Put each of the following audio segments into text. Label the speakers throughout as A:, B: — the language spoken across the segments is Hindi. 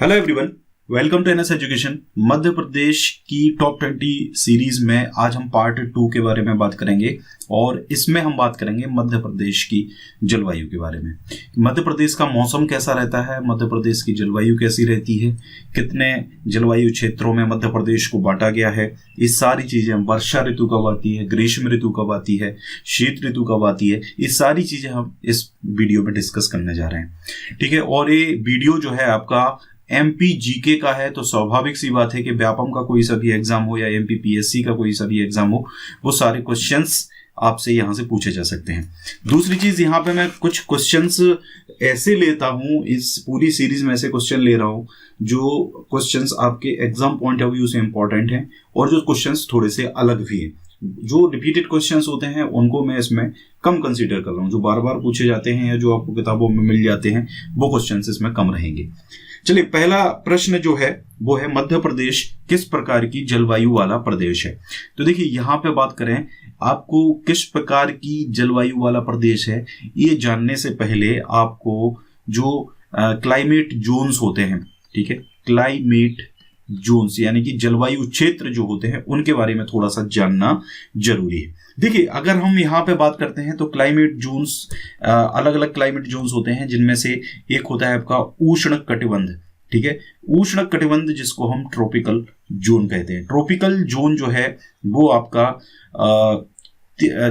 A: Hello everyone, welcome to NS education. Madhya Pradesh की टॉप 20 सीरीज में आज हम पार्ट 2 के बारे में बात करेंगे और इसमें हम बात करेंगे मध्य प्रदेश की जलवायु के बारे में। मध्य प्रदेश का मौसम कैसा रहता है, मध्य प्रदेश की जलवायु कैसी रहती है, कितने जलवायु क्षेत्रों में मध्य प्रदेश को बांटा गया है, ये सारी चीजें, वर्षा ऋतु कब आती है, ग्रीष्म ऋतु कब आती है, शीत ऋतु कब आती है, ये सारी चीजें हम इस वीडियो में डिस्कस करने जा रहे हैं। ठीक है, और ये वीडियो जो है आपका एमपी जीके का है, तो स्वाभाविक सी बात है कि व्यापम का कोई सा भी एग्जाम हो या एमपी पीएससी का कोई सा भी एग्जाम हो, वो सारे क्वेश्चंस आपसे यहां से पूछे जा सकते हैं। दूसरी चीज, यहां पे मैं कुछ क्वेश्चंस ऐसे लेता हूं, इस पूरी सीरीज में ऐसे क्वेश्चन ले रहा हूं जो क्वेश्चंस आपके एग्जाम पॉइंट ऑफ व्यू से इंपॉर्टेंट हैं और जो क्वेश्चंस थोड़े से अलग भी हैं। जो रिपीटेड क्वेश्चंस होते हैं उनको मैं इसमें कम कंसीडर कर रहा हूं, जो बार बार पूछे जाते हैं या जो आपको किताबों में मिल जाते हैं वो क्वेश्चंस इसमें कम रहेंगे। चलिए, पहला प्रश्न जो है वो है, मध्य प्रदेश किस प्रकार की जलवायु वाला प्रदेश है। तो देखिए, यहां पे बात करें आपको किस प्रकार की जलवायु वाला प्रदेश है, ये जानने से पहले आपको जो क्लाइमेट जोन्स होते हैं, ठीक है, क्लाइमेट जोन्स यानी कि जलवायु क्षेत्र जो होते हैं उनके बारे में थोड़ा सा जानना जरूरी है। देखिए, अगर हम यहाँ पे बात करते हैं तो क्लाइमेट जोन्स, अलग अलग क्लाइमेट जोन्स होते हैं, जिनमें से एक होता है आपका उष्ण कटिबंध। ठीक है, उष्ण कटिबंध जिसको हम ट्रॉपिकल जोन कहते हैं। ट्रॉपिकल जोन जो है वो आपका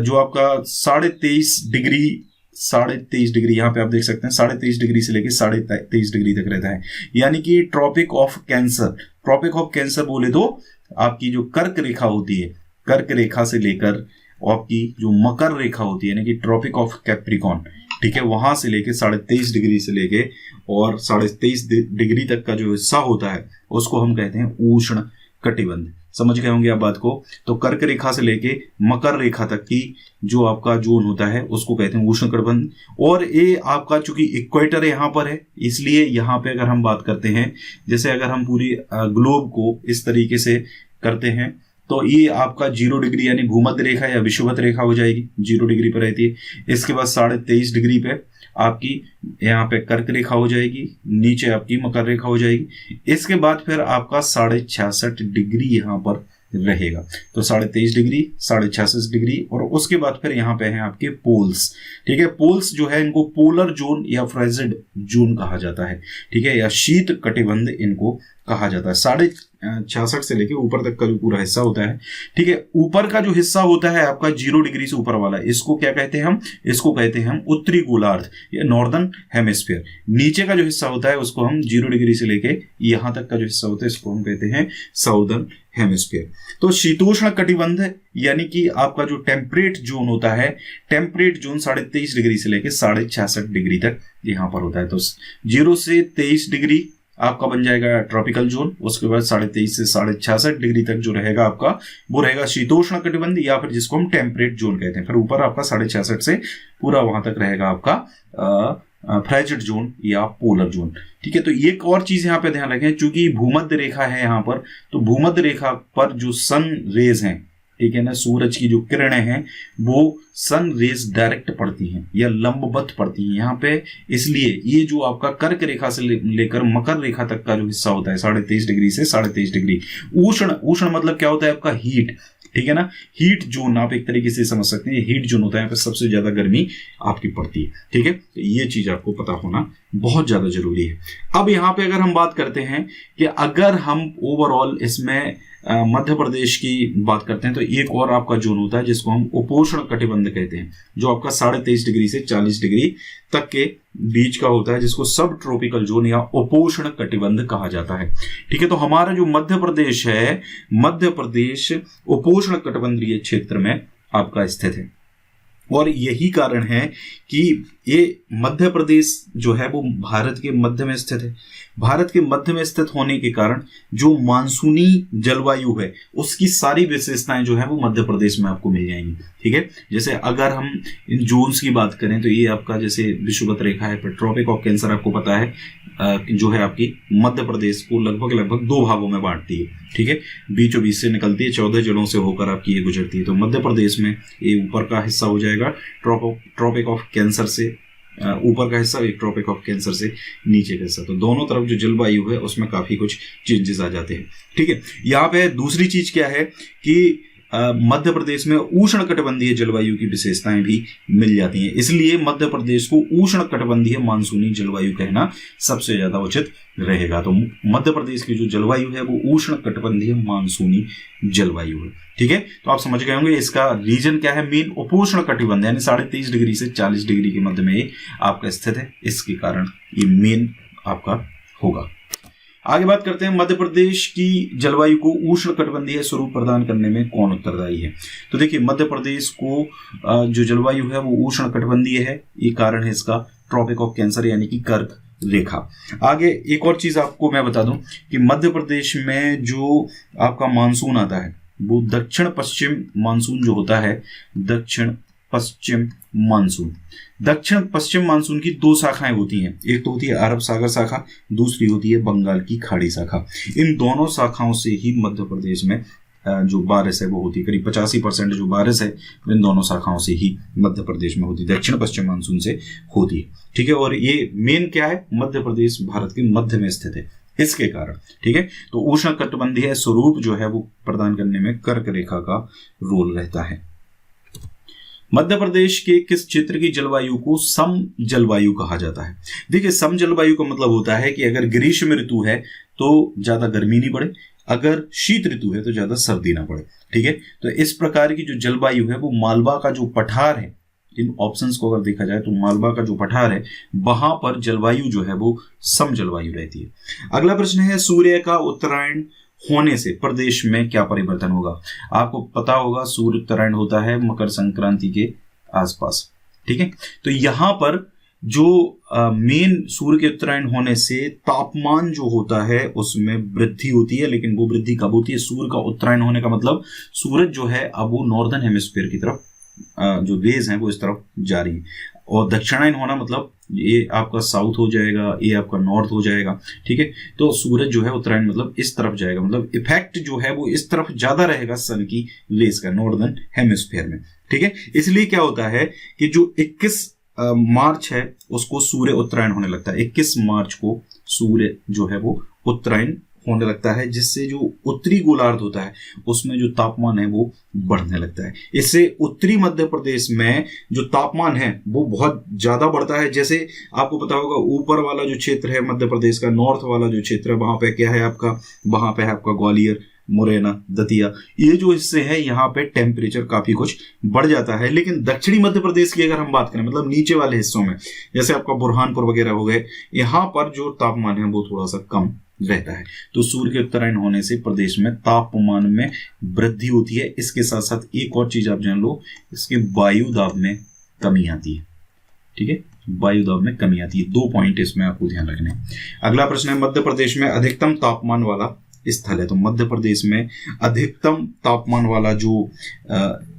A: जो आपका 23.5 डिग्री यहाँ पे आप देख सकते हैं, 23.5 डिग्री से लेकर 23.5 डिग्री तक रहता है। यानी कि ट्रॉपिक ऑफ कैंसर बोले तो आपकी जो कर्क रेखा होती है, कर्क रेखा से लेकर आपकी जो मकर रेखा होती है, यानी कि ट्रॉपिक ऑफ कैप्रिकॉन, ठीक है, वहां से लेके 23.5 डिग्री से लेके और 23.5 डिग्री तक का जो हिस्सा होता है उसको हम कहते हैं उष्ण कटिबंध। समझ गए होंगे आप बात को। तो कर्क रेखा से लेके मकर रेखा तक की जो आपका जोन होता है उसको कहते हैं उष्ण कटिबंध। और ये आपका चूंकि इक्वेटर यहाँ पर है, इसलिए यहाँ पे अगर हम बात करते हैं, जैसे अगर हम पूरी ग्लोब को इस तरीके से करते हैं तो ये आपका 0 डिग्री यानी भूमध्य रेखा या विषुवत रेखा हो जाएगी, 0 डिग्री पर रहती है। इसके बाद 23.5 डिग्री पे आपकी यहाँ पे कर्क रेखा हो जाएगी, नीचे आपकी मकर रेखा हो जाएगी। इसके बाद फिर आपका 66.5 डिग्री यहाँ पर रहेगा, तो 23.5 डिग्री, 66.5 डिग्री, और उसके बाद फिर यहाँ पे हैं आपके पोल्स। ठीक है, पोल्स जो है इनको पोलर जोन या फ्रेजिड जोन कहा जाता है, ठीक है, या शीत कटिबंध इनको कहा जाता है। 66.5 से लेके ऊपर तक का जो पूरा हिस्सा होता है, ठीक है, ऊपर का जो हिस्सा होता है आपका 0 डिग्री से ऊपर वाला, इसको क्या कहते हैं हम, इसको कहते हैं हम उत्तरी गोलार्ध या नॉर्दर्न हेमिस्फीयर। नीचे का जो हिस्सा होता है उसको हम 0 डिग्री से लेके यहां तक का जो हिस्सा होता है इसको हम कहते हैं साउदर्न हेमिस्फीयर। तो शीतोष्ण कटिबंध यानी कि आपका जो टेम्परेट जोन होता है, टेम्परेट जोन 23.5 डिग्री से लेके 66.5 डिग्री तक यहाँ पर होता है। तो 0 से 23 डिग्री आपका बन जाएगा ट्रॉपिकल जोन, उसके बाद 23.5 से 66.5 डिग्री तक जो रहेगा आपका वो रहेगा शीतोष्ण कटिबंध या फिर जिसको हम टेम्परेट जोन कहते हैं। फिर ऊपर आपका 66.5 से पूरा वहां तक रहेगा आपका फ्रेजिड जोन या पोलर जोन। ठीक है, तो एक और चीज यहाँ पे ध्यान रखें, चूंकि भूमध्य रेखा है यहाँ पर, तो भूमध्य रेखा पर जो सन रेज हैं, ठीक है ना, सूरज की जो किरणें हैं वो सन रेज डायरेक्ट पड़ती हैं या लंबवत पड़ती हैं यहाँ पे। इसलिए ये जो आपका कर्क रेखा से लेकर मकर रेखा तक का जो हिस्सा होता है 23.5 डिग्री से 23.5 डिग्री, उष्ण मतलब क्या होता है आपका हीट, ठीक है ना, हीट जोन आप एक तरीके से समझ सकते हैं, हीट जोन होता है, यहाँ पे सबसे ज्यादा गर्मी आपकी पड़ती है। ठीक है, तो ये चीज आपको पता होना बहुत ज्यादा जरूरी है। अब यहाँ पे अगर हम बात करते हैं कि अगर हम ओवरऑल इसमें मध्य प्रदेश की बात करते हैं तो एक और आपका जोन होता है जिसको हम उपोष्ण कटिबंध कहते हैं, जो आपका 23.5 डिग्री से 40 डिग्री तक के बीच का होता है, जिसको सब ट्रॉपिकल जोन या उपोष्ण कटिबंध कहा जाता है। ठीक है, तो हमारा जो मध्य प्रदेश है, मध्य प्रदेश उपोष्ण कटिबंधीय क्षेत्र में आपका स्थित है। और यही कारण है कि ये मध्य प्रदेश जो है वो भारत के मध्य में स्थित है। भारत के मध्य में स्थित होने के कारण जो मानसूनी जलवायु है उसकी सारी विशेषताएं जो है वो मध्य प्रदेश में आपको मिल जाएंगी। ठीक है, जैसे अगर हम इन जोन्स की बात करें तो ये आपका जैसे विषुवत रेखा है, ट्रॉपिक ऑफ कैंसर आपको पता है जो है आपकी मध्य प्रदेश को लगभग 2 भागों में बांटती है। ठीक है, बीचों बीच से निकलती है, 14 जिलों से होकर आपकी ये गुजरती है। तो मध्य प्रदेश में ये ऊपर का हिस्सा हो जाएगा ट्रॉपिक ऑफ कैंसर से ऊपर का हिस्सा, एक ट्रॉपिक ऑफ कैंसर से नीचे का हिस्सा। तो दोनों तरफ जो जलवायु है उसमें काफी कुछ चेंजेस आ जाते हैं। ठीक है, यहाँ पे दूसरी चीज क्या है कि मध्य प्रदेश में उष्ण कटिबंधीय जलवायु की विशेषताएं भी मिल जाती हैं, इसलिए मध्य प्रदेश को उष्ण कटिबंधीय मानसूनी जलवायु कहना सबसे ज्यादा उचित रहेगा। तो मध्य प्रदेश की जो जलवायु है वो उष्ण कटिबंधीय मानसूनी जलवायु है। ठीक है, तो आप समझ गए होंगे इसका रीजन क्या है, मेन उपोष्ण कटिबंध यानी 23.5 डिग्री से 40 डिग्री के मध्य में ये आपका स्थित है, इसके कारण ये मेन आपका होगा। आगे बात करते हैं मध्य प्रदेश की जलवायु को उष्ण कटिबंधीय स्वरूप प्रदान करने में कौन उत्तरदायी है। तो देखिए मध्य प्रदेश को जो जलवायु है वो उष्ण कटिबंधीय है, ये कारण है इसका ट्रॉपिक ऑफ कैंसर यानी कि कर्क रेखा। आगे एक और चीज आपको मैं बता दूं कि मध्य प्रदेश में जो आपका मानसून आता है वो दक्षिण पश्चिम मानसून जो होता है, दक्षिण पश्चिम मानसून, दक्षिण पश्चिम मानसून की दो शाखाएं होती हैं, एक तो होती है अरब सागर शाखा, दूसरी होती है बंगाल की खाड़ी शाखा। इन दोनों शाखाओं से ही मध्य प्रदेश में जो बारिश है वो होती है, करीब 85% जो बारिश है इन दोनों शाखाओं से ही मध्य प्रदेश में होती है, दक्षिण पश्चिम मानसून से होती है। ठीक है, और ये मेन क्या है, मध्य प्रदेश भारत के मध्य में स्थित है इसके कारण। ठीक है, तो उष्ण कटिबंधीय स्वरूप जो है वो प्रदान करने में कर्क रेखा का रोल रहता है। मध्य प्रदेश के किस क्षेत्र की जलवायु को सम जलवायु कहा जाता है। देखिए सम जलवायु का मतलब होता है कि अगर ग्रीष्म ऋतु है तो ज्यादा गर्मी नहीं पड़े, अगर शीत ऋतु है तो ज्यादा सर्दी ना पड़े। ठीक है, तो इस प्रकार की जो जलवायु है वो मालवा का जो पठार है, इन ऑप्शंस को अगर देखा जाए तो मालवा का जो पठार है वहां पर जलवायु जो है वो सम जलवायु रहती है। अगला प्रश्न है सूर्य का उत्तरायण होने से प्रदेश में क्या परिवर्तन होगा। आपको पता होगा सूर्य उत्तरायण होता है मकर संक्रांति के आसपास। ठीक है, तो यहां पर जो मेन सूर्य के उत्तरायण होने से तापमान जो होता है उसमें वृद्धि होती है, लेकिन वो वृद्धि कब होती है, सूर्य का उत्तरायण होने का मतलब सूरज जो है अब वो नॉर्दर्न हेमिस्फीयर की तरफ जो रेज हैं वो इस तरफ जा रही है, और दक्षिणायन होना मतलब ये आपका साउथ हो जाएगा, ये आपका नॉर्थ हो जाएगा। ठीक है, तो सूरज जो है उत्तरायण मतलब इस तरफ जाएगा, मतलब इफेक्ट जो है वो इस तरफ ज्यादा रहेगा सन की रेज का नॉर्दर्न हेमिस्फीयर में। ठीक है, इसलिए क्या होता है कि जो 21 मार्च है उसको सूर्य उत्तरायण होने लगता है, 21 मार्च को सूर्य जो है वो उत्तरायण होने लगता है, जिससे जो उत्तरी गोलार्ध होता है उसमें जो तापमान है वो बढ़ने लगता है। इससे उत्तरी मध्य प्रदेश में जो तापमान है वो बहुत ज्यादा बढ़ता है। जैसे आपको पता होगा ऊपर वाला जो क्षेत्र है मध्य प्रदेश का, नॉर्थ वाला जो क्षेत्र है वहां पे क्या है आपका, वहां पे है आपका ग्वालियर, मुरैना, दतिया, ये जो हिस्से हैं यहाँ पे टेम्परेचर काफी कुछ बढ़ जाता है। लेकिन दक्षिणी मध्य प्रदेश की अगर हम बात करें मतलब नीचे वाले हिस्सों में जैसे आपका बुरहानपुर वगैरह हो गए, यहाँ पर जो तापमान है वो थोड़ा सा कम रहता है। तो सूर्य के उत्तरायण होने से प्रदेश में तापमान में वृद्धि होती है। इसके साथ साथ एक और चीज आप जान लो, इसके वायु दाब में कमी आती है। ठीक है, वायु दाब में कमी आती है। 2 पॉइंट इसमें आपको ध्यान रखने हैं। अगला प्रश्न है मध्य प्रदेश में अधिकतम तापमान वाला स्थल है। तो मध्य प्रदेश में अधिकतम तापमान वाला जो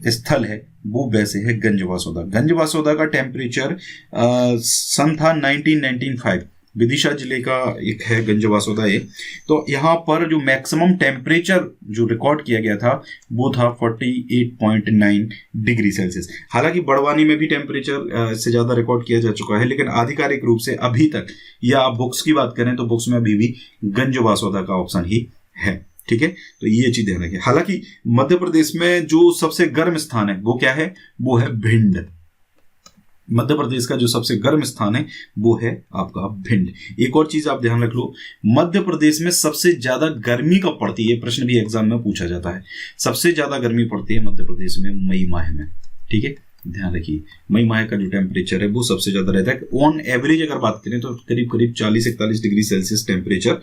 A: स्थल है वो वैसे है गंजवासौदा। गंजवासौदा का टेम्परेचर सन था 1995, विदिशा जिले का एक है गंजवासौदा ये। तो यहाँ पर जो मैक्सिमम टेम्परेचर जो रिकॉर्ड किया गया था वो था 48.9 डिग्री सेल्सियस। हालांकि बड़वानी में भी टेम्परेचर से ज्यादा रिकॉर्ड किया जा चुका है, लेकिन आधिकारिक रूप से अभी तक, या आप बुक्स की बात करें तो बुक्स में अभी भी गंजवासौदा का ऑप्शन ही है। ठीक है, तो ये चीज ध्यान रखिए। हालांकि मध्य प्रदेश में जो सबसे गर्म स्थान है वो क्या है, वो है भिंड। मध्य प्रदेश का जो सबसे गर्म स्थान है वो है आपका भिंड। एक और चीज आप ध्यान रख लो, मध्य प्रदेश में सबसे ज्यादा गर्मी कब पड़ती है, प्रश्न भी एग्जाम में पूछा जाता है। सबसे ज्यादा गर्मी पड़ती है मध्य प्रदेश में मई माह में। ठीक है, ध्यान रखिए मई माह का जो टेम्परेचर है वो सबसे ज्यादा रहता है। ऑन एवरेज अगर बात करें तो करीब करीब 40-41 degree Celsius temperature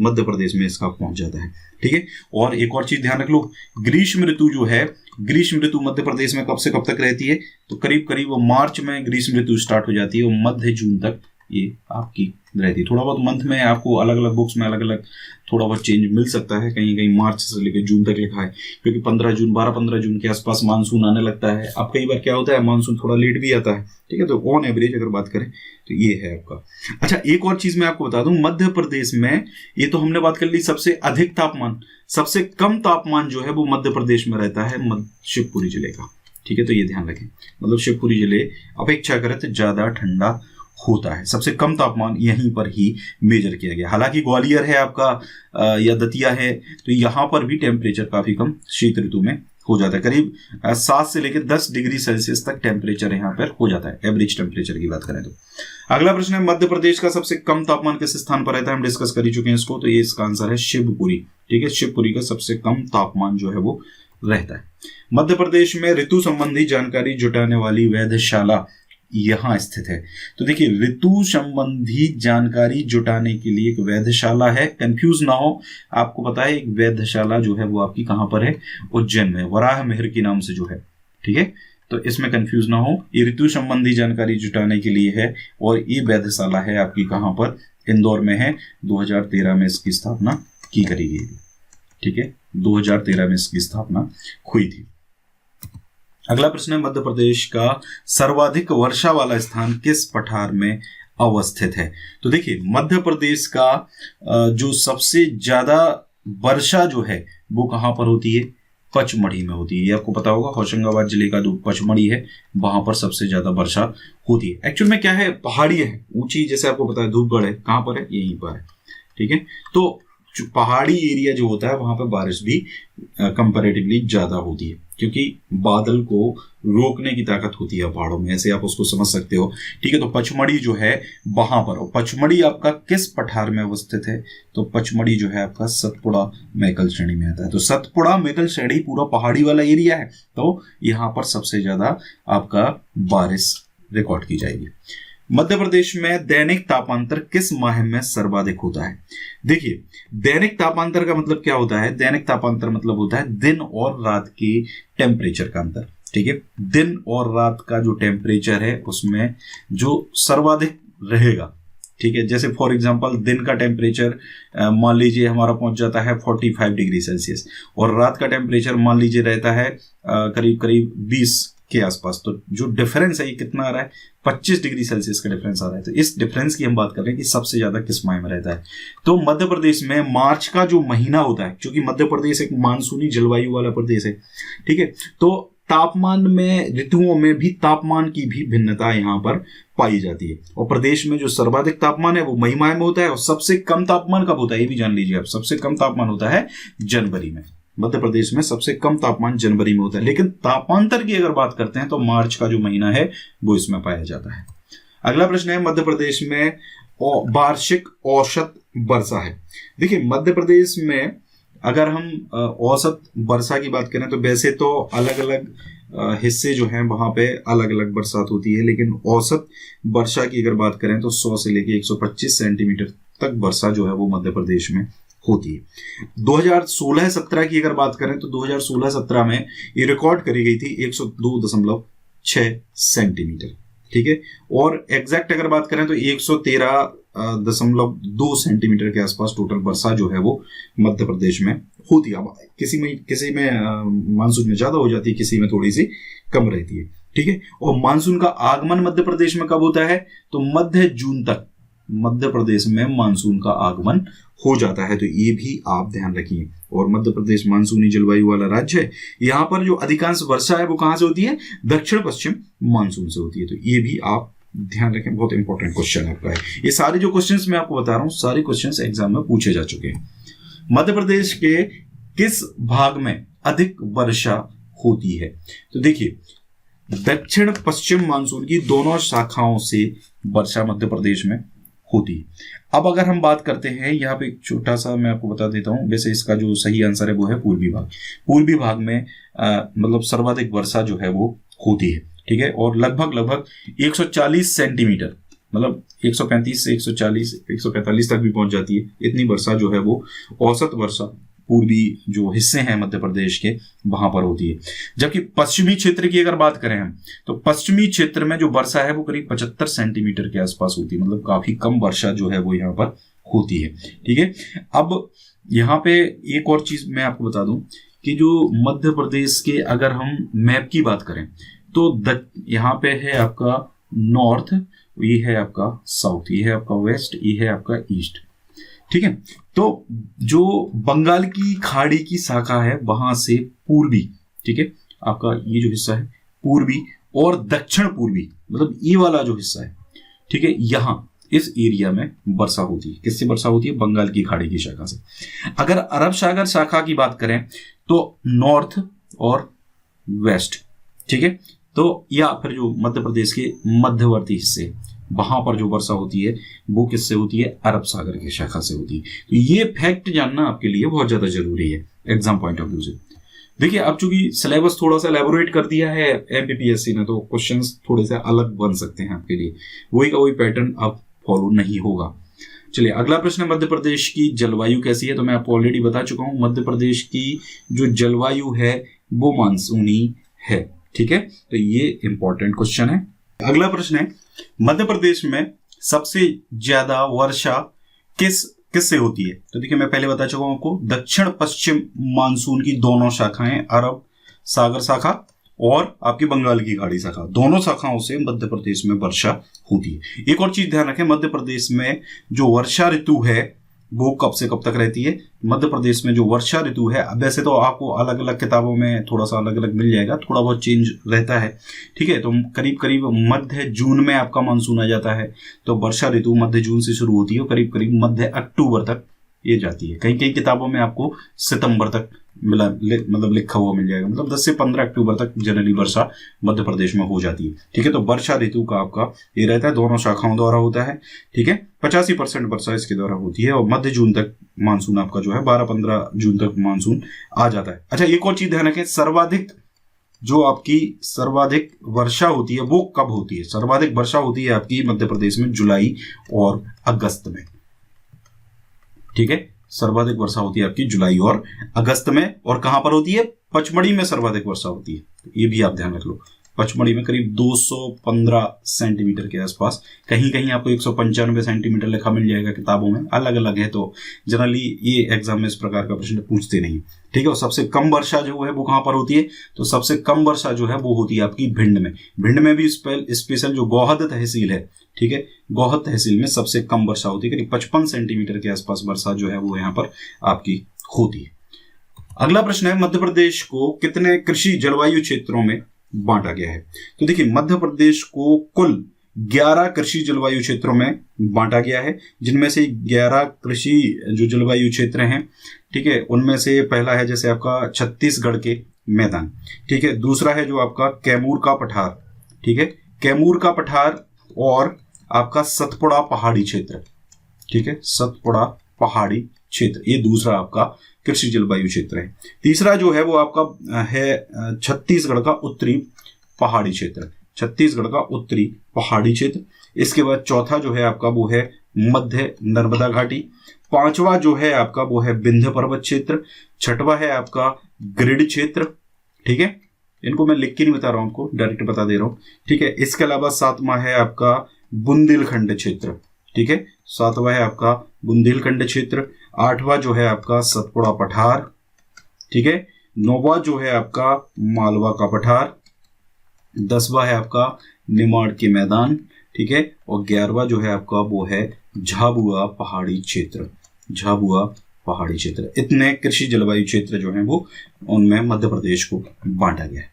A: Madhya Pradesh में इसका पहुंच जाता है। ठीक है, और एक और चीज ध्यान रख लो, ग्रीष्म ऋतु जो है, ग्रीष्म ऋतु मध्य प्रदेश में कब से कब तक रहती है, तो करीब करीब मार्च में ग्रीष्म ऋतु स्टार्ट हो जाती है और मध्य जून तक ये आपकी रहती है। थोड़ा बहुत मंथ में आपको अलग अलग बुक्स में अलग अलग थोड़ा बहुत चेंज मिल सकता है, कहीं कहीं मार्च से लेकर जून तक लिखा है, क्योंकि 12 जून के आसपास मानसून आने लगता है। अब कई बार क्या होता है मानसून थोड़ा लेट भी आता है। ठीक है, तो ऑन एवरेज अगर बात करें तो ये है आपका। अच्छा, एक और चीज मैं आपको बता दूं, मध्य प्रदेश में, ये तो हमने बात कर ली सबसे अधिक तापमान, सबसे कम तापमान जो है वो मध्य प्रदेश में रहता है शिवपुरी जिले का। ठीक है, तो ये ध्यान रखें, मतलब शिवपुरी जिले अपेक्षाकृत ज्यादा ठंडा होता है। सबसे कम तापमान यहीं पर ही मेजर किया गया। हालांकि ग्वालियर है आपका या दतिया है, तो यहाँ पर भी टेम्परेचर काफी कम शीत ऋतु में हो जाता है। करीब 7 से लेकर 10 डिग्री सेल्सियस तक टेम्परेचर यहाँ पर हो जाता है, एवरेज टेम्परेचर की बात करें तो। अगला प्रश्न है, मध्य प्रदेश का सबसे कम तापमान किस स्थान पर रहता है? हम डिस्कस कर ही चुके हैं इसको, तो ये इसका आंसर है शिवपुरी। ठीक है, शिवपुरी का सबसे कम तापमान जो है वो रहता है। मध्य प्रदेश में ऋतु संबंधी जानकारी जुटाने वाली वेधशाला यहां स्थित है। तो देखिए, ऋतु संबंधी जानकारी जुटाने के लिए एक वेधशाला है, कंफ्यूज ना हो, आपको पता है एक वेधशाला जो है वो आपकी कहां पर है? उज्जैन में, वराह मिहिर के नाम से जो है। ठीक है, तो इसमें कंफ्यूज ना हो, ये ऋतु संबंधी जानकारी जुटाने के लिए है और ये वेधशाला है आपकी कहां पर? इंदौर में है। 2013 में इसकी स्थापना की करी गई थी। ठीक है, 2013 में इसकी स्थापना हुई थी। अगला प्रश्न है, मध्य प्रदेश का सर्वाधिक वर्षा वाला स्थान किस पठार में अवस्थित है? तो देखिए, मध्य प्रदेश का जो सबसे ज्यादा वर्षा जो है वो कहां पर होती है? पचमढ़ी में होती है। ये आपको पता होगा, होशंगाबाद जिले का जो पचमढ़ी है वहां पर सबसे ज्यादा वर्षा होती है। एक्चुअल में क्या है, पहाड़ी है, ऊंची, जैसे आपको पता है धूपगढ़ है, कहां पर है? यहीं पर है। ठीक है, तो पहाड़ी एरिया जो होता है वहां पर बारिश भी कंपैरेटिवली ज्यादा होती है, क्योंकि बादल को रोकने की ताकत होती है पहाड़ों में, ऐसे आप उसको समझ सकते हो। ठीक है, तो पचमढ़ी जो है वहां पर, पचमढ़ी आपका किस पठार में अवस्थित है? तो पचमढ़ी जो है आपका सतपुड़ा मैकल श्रेणी में आता है। तो सतपुड़ा मैकल श्रेणी पूरा पहाड़ी वाला एरिया है, तो यहाँ पर सबसे ज्यादा आपका बारिश रिकॉर्ड की जाएगी। मध्य प्रदेश में दैनिक तापांतर किस माह में सर्वाधिक होता है? देखिए, दैनिक तापांतर का मतलब क्या होता है? दैनिक तापांतर मतलब होता है दिन और रात की टेम्परेचर का अंतर। ठीक है, दिन और रात का जो टेम्परेचर है उसमें जो सर्वाधिक रहेगा। ठीक है, जैसे फॉर एग्जांपल दिन का टेम्परेचर मान लीजिए हमारा पहुंच जाता है 45 डिग्री सेल्सियस और रात का टेम्परेचर मान लीजिए रहता है करीब करीब 20 के आसपास। तो जो डिफरेंस है ये कितना आ रहा है? 25 डिग्री सेल्सियस का डिफरेंस आ रहा है। तो इस डिफरेंस की हम बात कर रहे हैं कि सबसे ज्यादा किस माह में रहता है। तो मध्य प्रदेश में मार्च का जो महीना होता है, क्योंकि मध्य प्रदेश एक मानसूनी जलवायु वाला प्रदेश है, ठीक है, तो तापमान में, ऋतुओं में भी तापमान की भी भिन्नता यहाँ पर पाई जाती है। और प्रदेश में जो सर्वाधिक तापमान है वो मई माह में होता है और सबसे कम तापमान कब होता है ये भी जान लीजिए आप। सबसे कम तापमान होता है जनवरी में। मध्य प्रदेश में सबसे कम तापमान जनवरी में होता है, लेकिन तापांतर की अगर बात करते हैं तो मार्च का जो महीना है वो इसमें पाया जाता है। अगला प्रश्न है, मध्य प्रदेश में वार्षिक औसत वर्षा है। देखिए, मध्य प्रदेश में अगर हम औसत वर्षा की बात करें तो वैसे तो अलग अलग हिस्से जो हैं वहां पे अलग अलग बरसात होती है, लेकिन औसत वर्षा की अगर बात करें तो 100 से लेकर 125 सेंटीमीटर तक वर्षा जो है वो मध्य प्रदेश में होती है। 2016-17 की अगर बात करें तो 2016-17 में ये रिकॉर्ड करी गई थी 102.6 सेंटीमीटर। ठीक है, और एग्जैक्ट अगर बात करें तो 113.2 सेंटीमीटर के आसपास टोटल वर्षा जो है वो मध्य प्रदेश में होती है। अब किसी में मानसून में ज्यादा हो जाती है, किसी में थोड़ी सी कम रहती है। ठीक है, और मानसून का आगमन मध्य प्रदेश में कब होता है? तो मध्य जून तक मध्य प्रदेश में मानसून का आगमन हो जाता है। तो ये भी आप ध्यान रखिए। और मध्य प्रदेश मानसूनी जलवायु वाला राज्य है, यहाँ पर जो अधिकांश वर्षा है वो कहां से होती है? दक्षिण पश्चिम मानसून से होती है। तो ये भी आप ध्यान रखें, बहुत इंपॉर्टेंट क्वेश्चन आपका है। ये सारे जो क्वेश्चंस मैं आपको बता रहा हूं सारे क्वेश्चंस एग्जाम में पूछे जा चुके हैं। मध्य प्रदेश के किस भाग में अधिक वर्षा होती है? तो देखिए, दक्षिण पश्चिम मानसून की दोनों शाखाओं से वर्षा मध्य प्रदेश में होती है। अब अगर हम बात करते हैं, यहाँ पे एक छोटा सा मैं आपको बता देता हूं, वैसे इसका जो सही आंसर है वो है पूर्वी भाग। पूर्वी भाग में मतलब सर्वाधिक वर्षा जो है वो होती है। ठीक है, और लगभग 140 सेंटीमीटर, मतलब 135 से 140 145 तक भी पहुंच जाती है। इतनी वर्षा जो है वो औसत वर्षा पूर्वी जो हिस्से हैं मध्य प्रदेश के वहां पर होती है। जबकि पश्चिमी क्षेत्र की अगर बात करें हम, तो पश्चिमी क्षेत्र में जो वर्षा है वो करीब 75 सेंटीमीटर के आसपास होती है। मतलब काफी कम वर्षा जो है वो यहाँ पर होती है। ठीक है, अब यहाँ पे एक और चीज मैं आपको बता दूं कि जो मध्य प्रदेश के अगर हम मैप की बात करें तो यहाँ पे है आपका नॉर्थ, ये है आपका साउथ, ये है आपका वेस्ट, ये है आपका ईस्ट। ठीक है, तो जो बंगाल की खाड़ी की शाखा है वहां से पूर्वी, ठीक है, आपका ये जो हिस्सा है पूर्वी और दक्षिण पूर्वी, मतलब ये वाला जो हिस्सा है, ठीक है, यहां इस एरिया में वर्षा होती है। किससे वर्षा होती है? बंगाल की खाड़ी की शाखा से। अगर अरब सागर शाखा की बात करें तो नॉर्थ और वेस्ट, ठीक है, तो या फिर जो मध्य प्रदेश के मध्यवर्ती हिस्से, वहां पर जो वर्षा होती है वो किससे होती है? अरब सागर की शाखा से होती है। तो ये फैक्ट जानना आपके लिए बहुत ज्यादा जरूरी है एग्जाम पॉइंट ऑफ व्यू से। देखिए, अब चूंकि सिलेबस थोड़ा सा एलैबोरेट कर दिया है एमपीपीएससी ने, तो क्वेश्चंस थोड़े से अलग बन सकते हैं आपके लिए, वही का वही पैटर्न अब फॉलो नहीं होगा। चलिए, अगला प्रश्न है, मध्य प्रदेश की जलवायु कैसी है? तो मैं आपको ऑलरेडी बता चुका हूं, मध्य प्रदेश की जो जलवायु है वो मानसूनी है, ठीक है, तो ये इंपॉर्टेंट क्वेश्चन है। अगला प्रश्न है, मध्य प्रदेश में सबसे ज्यादा वर्षा किससे होती है? तो देखिए, मैं पहले बता चुका हूं आपको, दक्षिण पश्चिम मानसून की दोनों शाखाएं, अरब सागर शाखा और आपकी बंगाल की खाड़ी शाखा, दोनों शाखाओं से मध्य प्रदेश में वर्षा होती है। एक और चीज ध्यान रखें, मध्य प्रदेश में जो वर्षा ऋतु है वो कब से कब तक रहती है? मध्य प्रदेश में जो वर्षा ऋतु है, वैसे तो आपको अलग अलग किताबों में थोड़ा सा अलग अलग मिल जाएगा, थोड़ा बहुत चेंज रहता है, ठीक है, तो करीब करीब मध्य जून में आपका मानसून आ जाता है। तो वर्षा ऋतु मध्य जून से शुरू होती है और करीब करीब मध्य अक्टूबर तक ये जाती है। कई कई किताबों में आपको सितंबर तक मतलब लिखा हुआ मिल जाएगा, मतलब 10 से 15 अक्टूबर तक जनरली वर्षा मध्य प्रदेश में हो जाती है, ठीक है। तो वर्षा ऋतु का आपका ये रहता है, दोनों शाखाओं द्वारा होता है, ठीक है। 85% वर्षा इसके द्वारा होती है और मध्य जून तक मानसून आपका जो है 12-15 जून तक मानसून आ जाता है। अच्छा, एक और चीज ध्यान रखें, सर्वाधिक वर्षा होती है वो कब होती है? सर्वाधिक वर्षा होती है आपकी मध्य प्रदेश में जुलाई और अगस्त में, ठीक है। सर्वाधिक वर्षा होती है आपकी जुलाई और अगस्त में, और कहां पर होती है? पचमढ़ी में सर्वाधिक वर्षा होती है, तो ये भी आप ध्यान रख लो। पचमढ़ी में करीब 215 सेंटीमीटर के आसपास, कहीं कहीं आपको 195 सेंटीमीटर लिखा मिल जाएगा किताबों में, अलग अलग है, तो जनरली ये एग्जाम में इस प्रकार का प्रश्न पूछते नहीं, ठीक है। और सबसे कम वर्षा जो है वो कहां पर होती है? तो सबसे कम वर्षा जो है वो होती है आपकी भिंड में। भिंड में भी स्पेशल जो गोहद तहसील है, ठीक है, गोहद तहसील में सबसे कम वर्षा होती है, करीब 55 सेंटीमीटर के आसपास वर्षा जो है वो यहाँ पर आपकी होती है। अगला प्रश्न है, मध्य प्रदेश को कितने कृषि जलवायु क्षेत्रों में बांटा गया है? तो देखिए, मध्य प्रदेश को कुल 11 कृषि जलवायु क्षेत्रों में बांटा गया है, जिनमें से 11 कृषि जो जलवायु क्षेत्र हैं, ठीक है, उनमें से पहला है जैसे आपका छत्तीसगढ़ के मैदान, ठीक है। दूसरा है जो आपका कैमूर का पठार, ठीक है, कैमूर का पठार, और आपका सतपुड़ा पहाड़ी क्षेत्र, ठीक है, सतपुड़ा पहाड़ी क्षेत्र, ये दूसरा आपका कृषि जलवायु क्षेत्र है। तीसरा जो है वो आपका है छत्तीसगढ़ का उत्तरी पहाड़ी क्षेत्र, छत्तीसगढ़ का उत्तरी पहाड़ी क्षेत्र। इसके बाद चौथा जो है आपका वो है मध्य नर्मदा घाटी। पांचवा जो है आपका वो है विंध्य पर्वत क्षेत्र। छठवा है आपका ग्रिड क्षेत्र, ठीक है, इनको मैं लिख के नहीं बता रहा हूं, आपको डायरेक्ट बता दे रहा हूं, ठीक है। इसके अलावा सातवां है आपका बुंदेलखंड क्षेत्र, ठीक है, सातवां है आपका बुंदेलखंड क्षेत्र। आठवां जो है आपका सतपुड़ा पठार, ठीक है। नौवां जो है आपका मालवा का पठार। 10वां है आपका निमाड़ के मैदान, ठीक है। और 11वां जो है आपका वो है झाबुआ पहाड़ी क्षेत्र, झाबुआ पहाड़ी क्षेत्र। इतने कृषि जलवायु क्षेत्र जो हैं वो उनमें मध्य प्रदेश को बांटा गया है।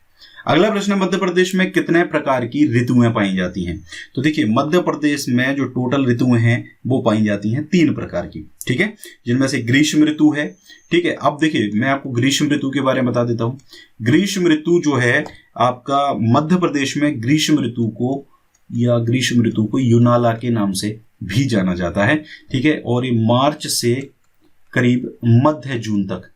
A: अगला प्रश्न है, मध्य प्रदेश में कितने प्रकार की ऋतुएं पाई जाती हैं? तो देखिए, मध्य प्रदेश में जो टोटल ऋतुएं हैं वो पाई जाती हैं 3 प्रकार की, ठीक है, जिनमें से ग्रीष्म ऋतु है, ठीक है। अब देखिए, मैं आपको ग्रीष्म ऋतु के बारे में बता देता हूं। ग्रीष्म ऋतु जो है आपका मध्य प्रदेश में ग्रीष्म ऋतु को युनाला के नाम से भी जाना जाता है, ठीक है। और ये मार्च से करीब मध्य जून तक,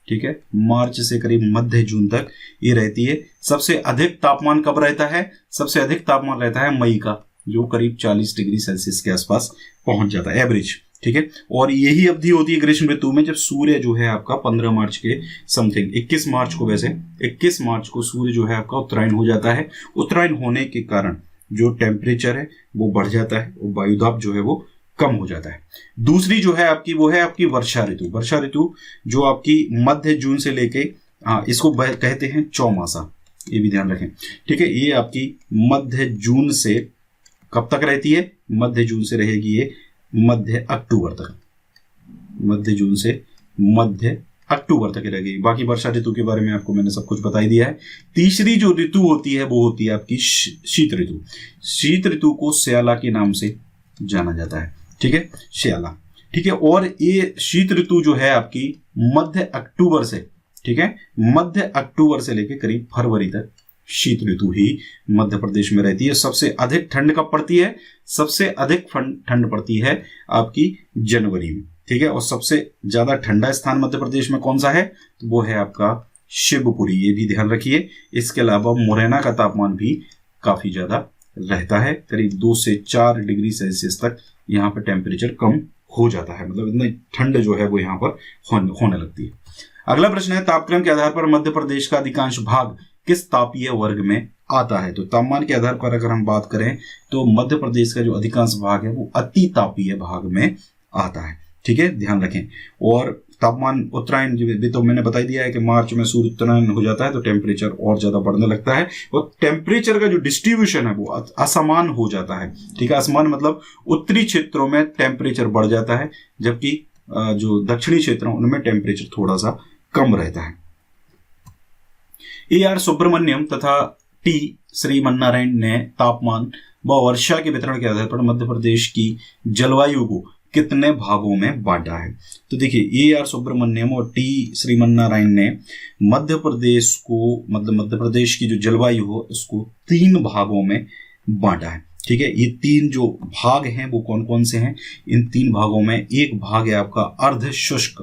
A: ठीक है, मार्च से करीब मध्य जून तक ये रहती है। सबसे अधिक तापमान कब रहता है? सबसे अधिक तापमान रहता है मई का, जो करीब 40 डिग्री सेल्सियस के आसपास पहुंच जाता है एवरेज, ठीक है। और यही अवधि होती है ग्रीष्म ऋतु में जब सूर्य जो है आपका 15 मार्च के समथिंग, 21 मार्च को, वैसे 21 मार्च को सूर्य जो है आपका उत्तरायण हो जाता है। उत्तरायण होने के कारण जो टेम्परेचर है वो बढ़ जाता है और वायुदाब जो है वो कम हो जाता है। दूसरी जो है आपकी वो है आपकी वर्षा ऋतु। वर्षा ऋतु जो आपकी मध्य जून से लेके इसको कहते हैं चौमासा, ये भी ध्यान रखें, ठीक है। ये आपकी मध्य जून से कब तक रहती है? मध्य जून से रहेगी ये मध्य अक्टूबर तक, मध्य जून से मध्य अक्टूबर तक रहेगी। बाकी वर्षा ऋतु के बारे में आपको मैंने सब कुछ बता ही दिया है। तीसरी जो ऋतु होती है वो होती है आपकी शीत ऋतु। शीत ऋतु को स्याला के नाम से जाना जाता है, ठीक है, स्याला, ठीक है। और ये शीत ऋतु जो है आपकी मध्य अक्टूबर से, ठीक है, मध्य अक्टूबर से लेकर करीब फरवरी तक शीत ऋतु ही मध्य प्रदेश में रहती है। सबसे अधिक ठंड कब पड़ती है? सबसे अधिक ठंड पड़ती है आपकी जनवरी में, ठीक है। और सबसे ज्यादा ठंडा स्थान मध्य प्रदेश में कौन सा है? तो वो है आपका शिवपुरी, ये भी ध्यान रखिए। इसके अलावा मुरैना का तापमान भी काफी ज्यादा रहता है, करीब 2 से 4 डिग्री सेल्सियस तक यहाँ पर टेम्परेचर कम हो जाता है, मतलब इतनी ठंड जो है वो यहाँ पर होने लगती है। अगला प्रश्न है, तापक्रम के आधार पर मध्य प्रदेश का अधिकांश भाग किस तापीय वर्ग में आता है? तो तापमान के आधार पर अगर हम बात करें तो मध्य प्रदेश का जो अधिकांश भाग है वो अति तापीय भाग में आता है, ठीक है, ध्यान रखें। और तापमान उत्तरायण भी तो मैंने बता दिया है कि मार्च में सूर्य उत्तरायण हो जाता है तो टेम्परेचर और ज्यादा बढ़ने लगता है और टेम्परेचर का जो डिस्ट्रीब्यूशन है वो असमान हो जाता है, ठीक है। असमान मतलब उत्तरी क्षेत्रों में टेम्परेचर बढ़ जाता है जबकि जो दक्षिणी क्षेत्र हैं उनमें टेम्परेचर थोड़ा सा कम रहता है। AR सुब्रमण्यम तथा T श्रीमन्नारायण ने तापमान व वर्षा के वितरण के आधार पर मध्य प्रदेश की जलवायु को कितने भागों में बांटा है? तो देखिए AR सुब्रमण्यम और T श्रीमन्नारायण ने मध्य प्रदेश को, मतलब मध्य प्रदेश की जो जलवायु हो उसको 3 भागों में बांटा है, ठीक है। ये 3 जो भाग हैं वो कौन कौन से हैं? इन 3 भागों में एक भाग है आपका अर्ध शुष्क,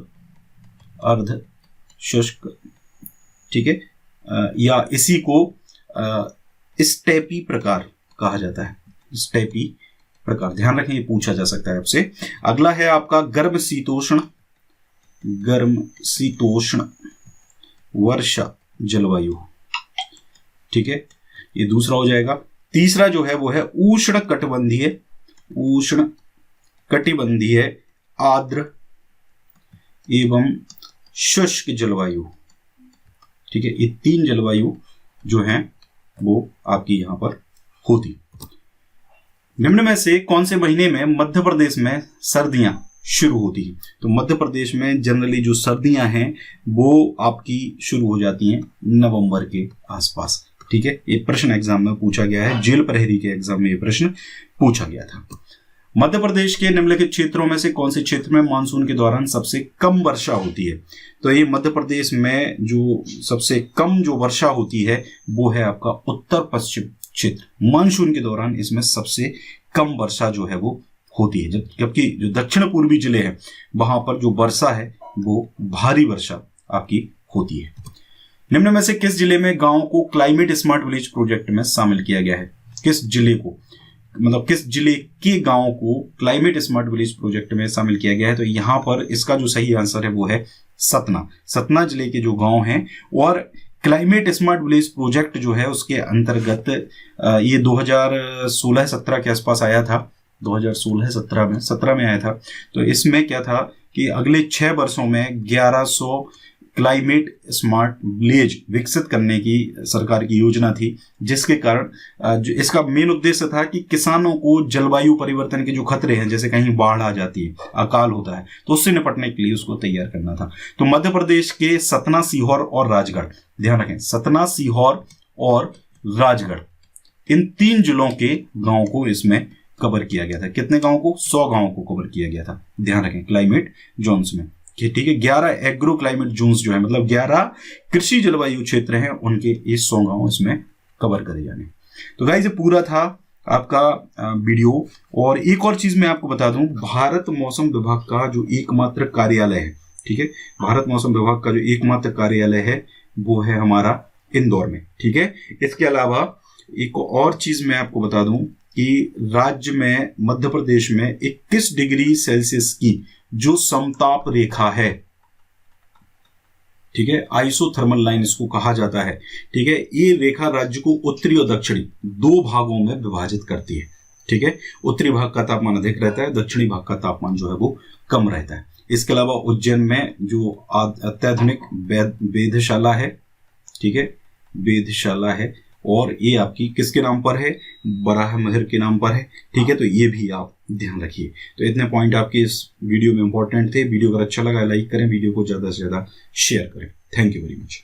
A: ठीक है, या इसी को स्टेपी प्रकार कहा जाता है, स्टेपी प्रकार, ध्यान रखें, ये पूछा जा सकता है आपसे। अगला है आपका गर्म शीतोष्ण वर्षा जलवायु, ठीक है, ये दूसरा हो जाएगा। तीसरा जो है वो है उष्ण कटिबंधीय आर्द्र एवं शुष्क जलवायु, ठीक है। ये 3 जलवायु जो हैं वो आपकी यहां पर होती। निम्न में से कौन से महीने में मध्य प्रदेश में सर्दियां शुरू होती हैं? तो मध्य प्रदेश में जनरली जो सर्दियां हैं वो आपकी शुरू हो जाती हैं नवंबर के आसपास, ठीक है। ये प्रश्न एग्जाम में पूछा गया है, जेल प्रहरी के एग्जाम में ये प्रश्न पूछा गया था। मध्य प्रदेश के निम्नलिखित क्षेत्रों में से कौन से क्षेत्र में मानसून के दौरान सबसे कम वर्षा होती है? तो ये मध्य प्रदेश में जो सबसे कम जो वर्षा होती है वो है आपका उत्तर पश्चिम क्षेत्र। मानसून के दौरान इसमें सबसे कम वर्षा जो है वो होती है, जबकि जो दक्षिण पूर्वी जिले हैं वहां पर जो वर्षा है वो भारी वर्षा आपकी होती है। निम्न में से किस जिले में गांव को क्लाइमेट स्मार्ट विलेज प्रोजेक्ट में शामिल किया गया है? किस जिले को, मतलब किस जिले के गांव को क्लाइमेट स्मार्ट विलेज प्रोजेक्ट में शामिल किया गया है? तो यहां पर इसका जो सही आंसर है वो है सतना जिले के जो गांव हैं। और क्लाइमेट स्मार्ट विलेज प्रोजेक्ट जो है उसके अंतर्गत ये 2016-17 के आसपास आया था, 2016-17 में आया था। तो इसमें क्या था कि अगले 6 वर्षों में 1100 क्लाइमेट स्मार्ट विलेज विकसित करने की सरकार की योजना थी, जिसके कारण जो इसका मेन उद्देश्य था कि किसानों को जलवायु परिवर्तन के जो खतरे हैं, जैसे कहीं बाढ़ आ जाती है, अकाल होता है, तो उससे निपटने के लिए उसको तैयार करना था। तो मध्य प्रदेश के सतना, सीहोर और राजगढ़, ध्यान रखें, सतना, सीहोर और राजगढ़, इन 3 जिलों के गांव को इसमें कवर किया गया था। कितने गांव को? 100 गांव को कवर किया गया था, ध्यान रखें, क्लाइमेट जोन्स में, ठीक है। 11 एग्रो क्लाइमेट जोन्स जो है, मतलब 11 कृषि जलवायु क्षेत्र हैं, उनके ये 100 गांव इसमें कवर करे जाने। तो गाइस ये पूरा था आपका वीडियो। और एक और चीज मैं आपको बता दूं, भारत मौसम विभाग का जो एकमात्र कार्यालय है, ठीक है, भारत मौसम विभाग का जो एकमात्र कार्यालय है वो है हमारा इंदौर में, ठीक है। इसके अलावा एक और चीज मैं आपको बता दूं कि राज्य में, मध्य प्रदेश में 21 डिग्री सेल्सियस की जो समताप रेखा है, ठीक है, आइसोथर्मल लाइन इसको कहा जाता है, ठीक है, ये रेखा राज्य को उत्तरी और दक्षिणी 2 भागों में विभाजित करती है, ठीक है। उत्तरी भाग का तापमान अधिक रहता है, दक्षिणी भाग का तापमान जो है वो कम रहता है। इसके अलावा उज्जैन में जो अत्याधुनिक वेधशाला है, ठीक है, वेधशाला है, और ये आपकी किसके नाम पर है, बराह महर के नाम पर है। ठीक है, तो ये भी आप ध्यान रखिए। तो इतने पॉइंट आपके इस वीडियो में इंपॉर्टेंट थे। वीडियो अगर अच्छा लगा लाइक करें, वीडियो को ज़्यादा से ज़्यादा शेयर करें। Thank you very much.